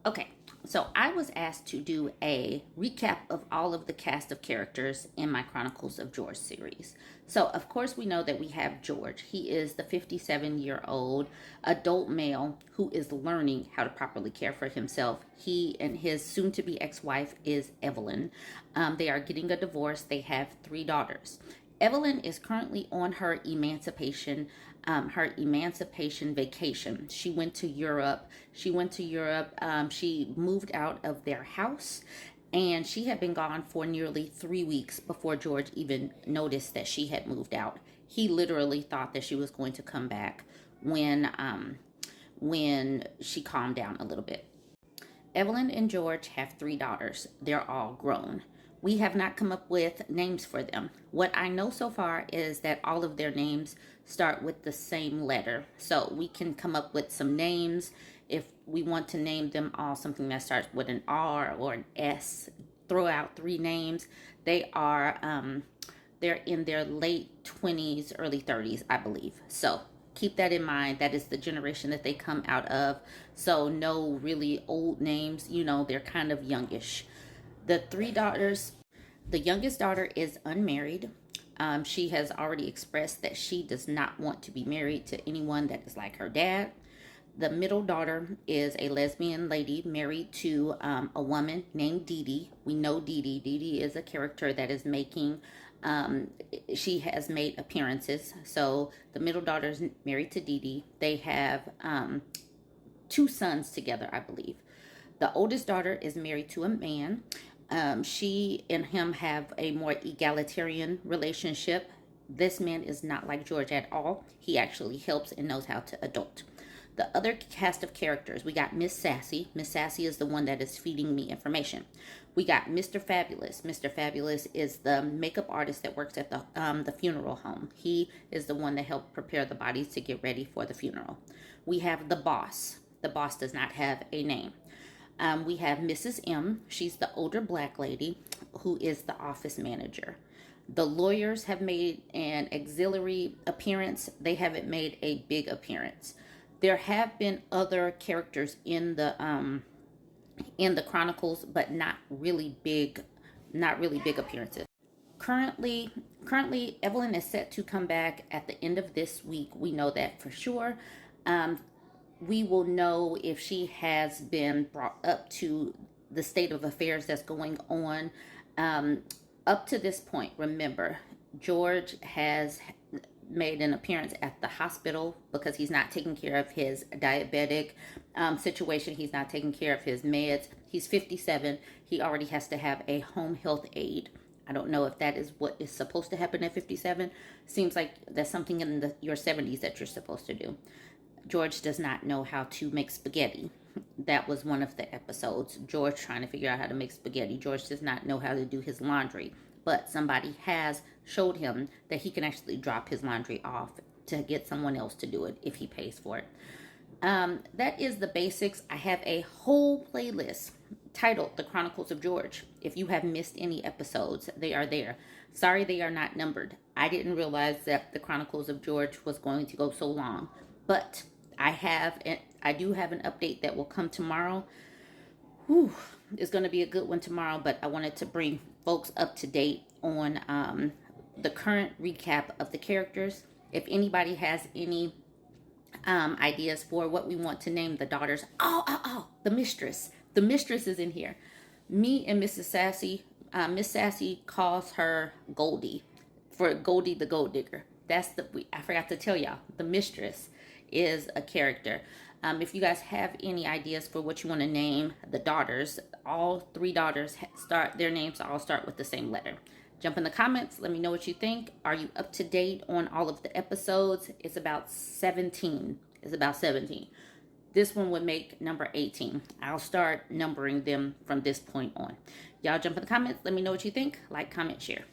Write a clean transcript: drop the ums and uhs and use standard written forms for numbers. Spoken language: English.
Okay, so I was asked to do a recap of all of the cast of characters in my Chronicles of George series. So, of course, we know that we have George. He is the 57-year-old adult male who is learning how to properly care for himself. He and his soon to be ex wife is Evelyn. They are getting a divorce. They have 3 daughters. Evelyn is currently on her emancipation vacation. She went to Europe. She moved out of their house, and she had been gone for nearly 3 weeks before George even noticed that she had moved out. He literally thought that she was going to come back when she calmed down a little bit. Evelyn and George have 3 daughters. They're all grown. We have not come up with names for them. What I know so far is that all of their names start with the same letter. So we can come up with some names if we want to name them all something that starts with an R or an S. Throw out 3 names. They're in their late 20s, early 30s, I believe. So keep that in mind. That is the generation that they come out of. So no really old names. They're kind of youngish. The 3 daughters, the youngest daughter is unmarried. She has already expressed that she does not want to be married to anyone that is like her dad. The middle daughter is a lesbian lady married to a woman named Dee Dee. We know Dee Dee. Dee Dee is a character that is she has made appearances. So the middle daughter is married to Dee Dee. They have 2 sons together, I believe. The oldest daughter is married to a man. She and him have a more egalitarian relationship. This man is not like George at all. He actually helps and knows how to adult. The other cast of characters, we got Miss Sassy. Miss Sassy is the one that is feeding me information. We got Mr. Fabulous. Mr. Fabulous is the makeup artist that works at the funeral home. He is the one that helped prepare the bodies to get ready for the funeral. We have the boss. The boss does not have a name. We have Mrs. M. She's the older black lady who is the office manager. The lawyers have made an auxiliary appearance. They haven't made a big appearance. There have been other characters in the Chronicles, but not really big appearances. Currently, Evelyn is set to come back at the end of this week. We know that for sure. We will know if she has been brought up to the state of affairs that's going on. Up to this point, remember, George has made an appearance at the hospital because he's not taking care of his diabetic situation. He's not taking care of his meds. He's 57. He already has to have a home health aide. I don't know if that is what is supposed to happen at 57. Seems like that's something in your 70s that you're supposed to do. George does not know how to make spaghetti. That was one of the episodes. George trying to figure out how to make spaghetti. George does not know how to do his laundry. But somebody has showed him that he can actually drop his laundry off to get someone else to do it if he pays for it. That is the basics. I have a whole playlist titled The Chronicles of George. If you have missed any episodes, they are there. Sorry they are not numbered. I didn't realize that The Chronicles of George was going to go so long. But I do have an update that will come tomorrow. Whew, it's going to be a good one tomorrow, but I wanted to bring folks up to date on the current recap of the characters. If anybody has any ideas for what we want to name the daughters. The mistress. The mistress is in here. Me and Mrs. Sassy, Miss Sassy calls her Goldie for Goldie the Gold Digger. I forgot to tell y'all, the mistress is a character. If you guys have any ideas for what you want to name the daughters, all 3 daughters their names all start with the same letter. Jump in the comments. Let me know what you think. Are you up to date on all of the episodes? It's about 17. This one would make number 18. I'll start numbering them from this point on. Y'all jump in the comments. Let me know what you think. Like, comment, share.